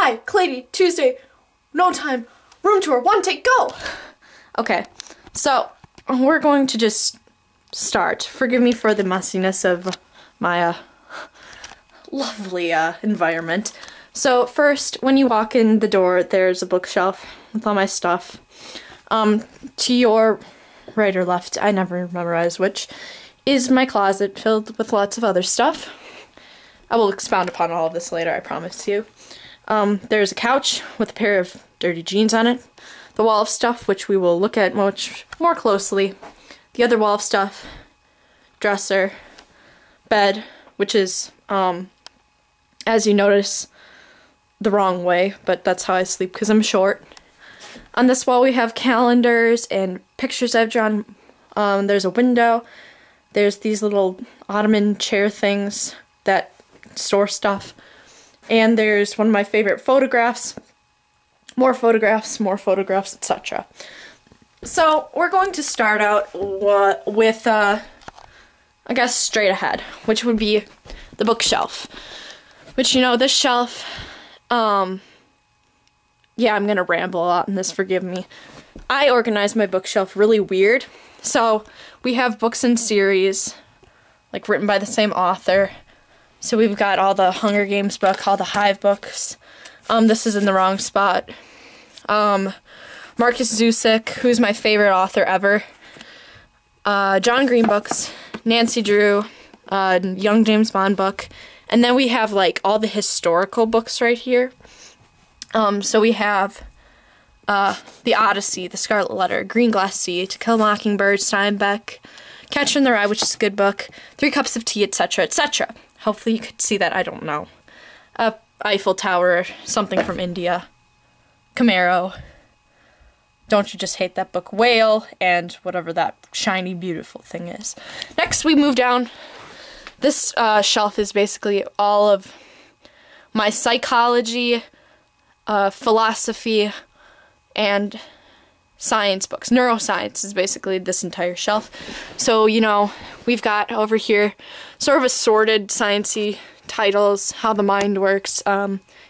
Hi, Kalady, Tuesday, no time, room tour, one take, go! Okay, so we're going to just start. Forgive me for the mussiness of my lovely environment. So first, when you walk in the door, there's a bookshelf with all my stuff. To your right or left, I never memorized which, is my closet filled with lots of other stuff. I will expound upon all of this later, I promise you. There's a couch with a pair of dirty jeans on it. The wall of stuff, which we will look at much more closely. The other wall of stuff. Dresser. Bed, which is, as you notice, the wrong way, but that's how I sleep because I'm short. On this wall we have calendars and pictures I've drawn. There's a window. There's these little ottoman chair things that store stuff. And there's one of my favorite photographs. More photographs, etc. So we're going to start out with, I guess, straight ahead, which would be the bookshelf. Which, you know, this shelf, yeah, I'm gonna ramble a lot in this, forgive me. I organize my bookshelf really weird. So we have books in series, like written by the same author. So we've got all the Hunger Games book, all the Hive books. This is in the wrong spot. Marcus Zusick, who's my favorite author ever. John Green books, Nancy Drew, Young James Bond book. And then we have like all the historical books right here. So we have The Odyssey, The Scarlet Letter, Green Glass Sea, To Kill a Mockingbird, Steinbeck, Catcher in the Rye, which is a good book, 3 Cups of Tea, etc., etc. Hopefully you could see that, I don't know. Eiffel Tower, something from India. Camaro. Don't You Just Hate That Book, Whale, and whatever that shiny, beautiful thing is. Next, we move down. This shelf is basically all of my psychology, philosophy, and science books. Neuroscience is basically this entire shelf. So, you know, we've got over here sort of assorted sciencey titles, how the mind works,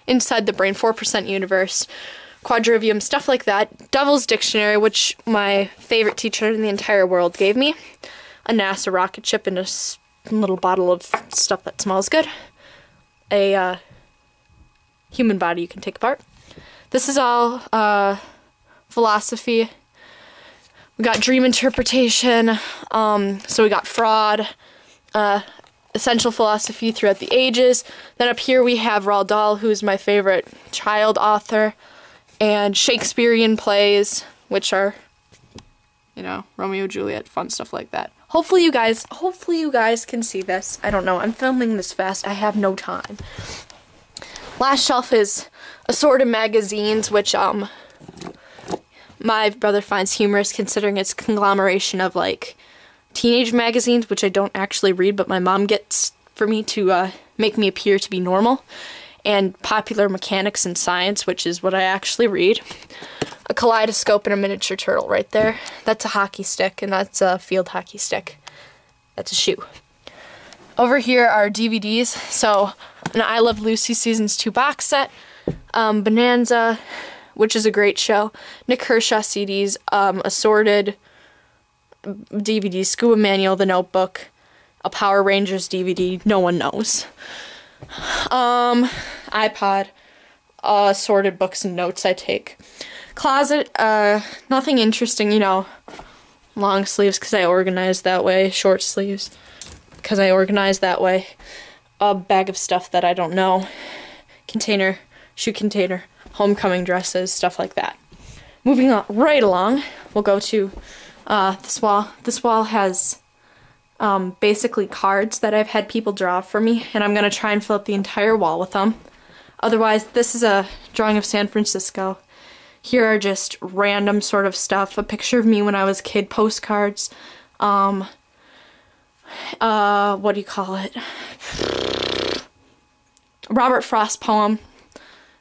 inside the brain, 4% universe, quadrivium, stuff like that. Devil's Dictionary, which my favorite teacher in the entire world gave me. A NASA rocket ship and a little bottle of stuff that smells good. A human body you can take apart. This is all philosophy. We got dream interpretation, so we got fraud, essential philosophy throughout the ages. Then up here we have Roald Dahl, who's my favorite child author, and Shakespearean plays, which are, you know, Romeo, Juliet, fun stuff like that. Hopefully you guys can see this. I don't know, I'm filming this fast, I have no time. Last shelf is assorted magazines, which, my brother finds humorous considering it's a conglomeration of, like, teenage magazines, which I don't actually read, but my mom gets for me to make me appear to be normal, and popular mechanics and science, which is what I actually read. A kaleidoscope and a miniature turtle right there. That's a hockey stick, and that's a field hockey stick. That's a shoe. Over here are DVDs, so an I Love Lucy Seasons 2 box set, Bonanza, which is a great show, Nick Kershaw CDs, assorted DVDs, Scuba Manual, The Notebook, a Power Rangers DVD, no one knows. iPod, assorted books and notes I take. Closet, nothing interesting, you know, long sleeves because I organize that way, short sleeves because I organize that way, a bag of stuff that I don't know, container, shoe container, homecoming dresses, stuff like that. Moving on right along, we'll go to this wall. This wall has basically cards that I've had people draw for me, and I'm going to try and fill up the entire wall with them. Otherwise, this is a drawing of San Francisco. Here are just random sort of stuff. A picture of me when I was a kid, postcards. What do you call it? Robert Frost poem.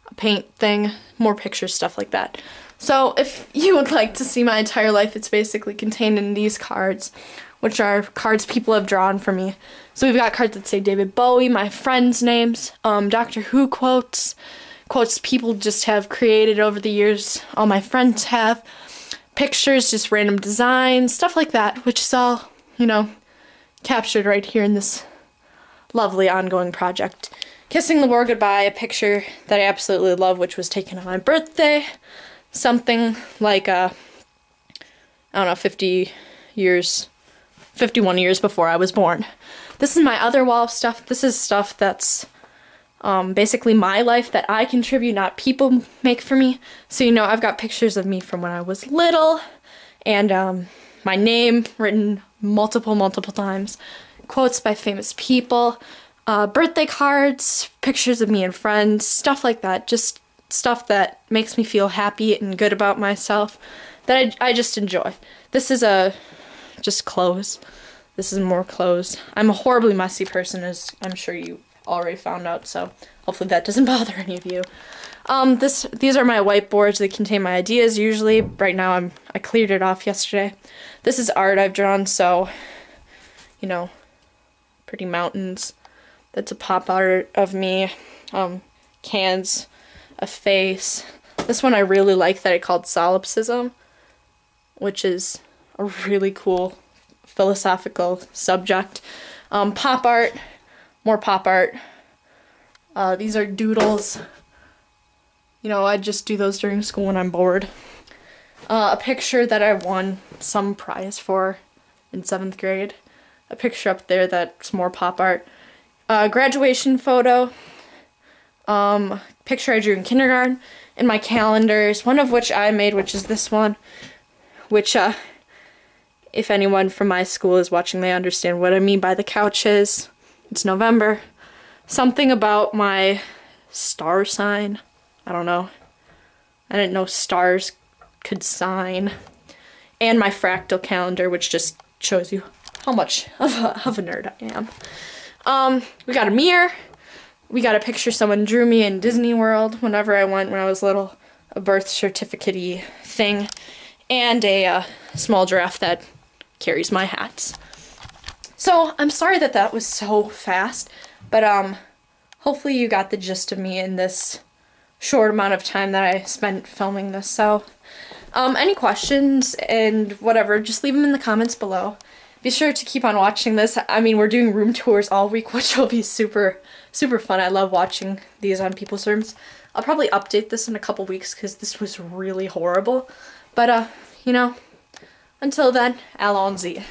A paint thing. More pictures, stuff like that. So if you would like to see my entire life, it's basically contained in these cards, which are cards people have drawn for me. So we've got cards that say David Bowie, my friends' names, Doctor Who quotes, quotes people just have created over the years. All my friends have. Pictures, just random designs, stuff like that, which is all, you know, captured right here in this lovely ongoing project. Kissing the War Goodbye, a picture that I absolutely love, which was taken on my birthday. Something like, I don't know, 51 years before I was born. This is my other wall of stuff. This is stuff that's basically my life that I contribute, not people make for me. So, you know, I've got pictures of me from when I was little, and my name written multiple times, quotes by famous people, birthday cards, pictures of me and friends, stuff like that. Just stuff that makes me feel happy and good about myself, that I just enjoy. This is just clothes. This is more clothes. I'm a horribly messy person, as I'm sure you already found out, so hopefully that doesn't bother any of you. These are my whiteboards. They contain my ideas usually. Right now I cleared it off yesterday. This is art I've drawn, so, you know, pretty mountains. That's a pop art of me. Cans, a face. This one I really like that I called solipsism, which is a really cool philosophical subject. Pop art. More pop art. These are doodles. You know, I just do those during school when I'm bored. A picture that I won some prize for in 7th grade. A picture up there that's more pop art. Graduation photo. Picture I drew in kindergarten. In my calendars, one of which I made, which is this one. Which, if anyone from my school is watching, they understand what I mean by the couches. It's November. Something about my star sign. I don't know. I didn't know stars could sign. And my fractal calendar, which just shows you how much of a nerd I am. We got a mirror. We got a picture someone drew me in Disney World whenever I went when I was little. A birth certificate-y thing. And a small giraffe that carries my hats. So, I'm sorry that that was so fast, but hopefully you got the gist of me in this short amount of time that I spent filming this. So, any questions and whatever, just leave them in the comments below. Be sure to keep on watching this. I mean, we're doing room tours all week, which will be super fun. I love watching these on people's rooms. I'll probably update this in a couple weeks because this was really horrible. But, you know, until then, allons-y.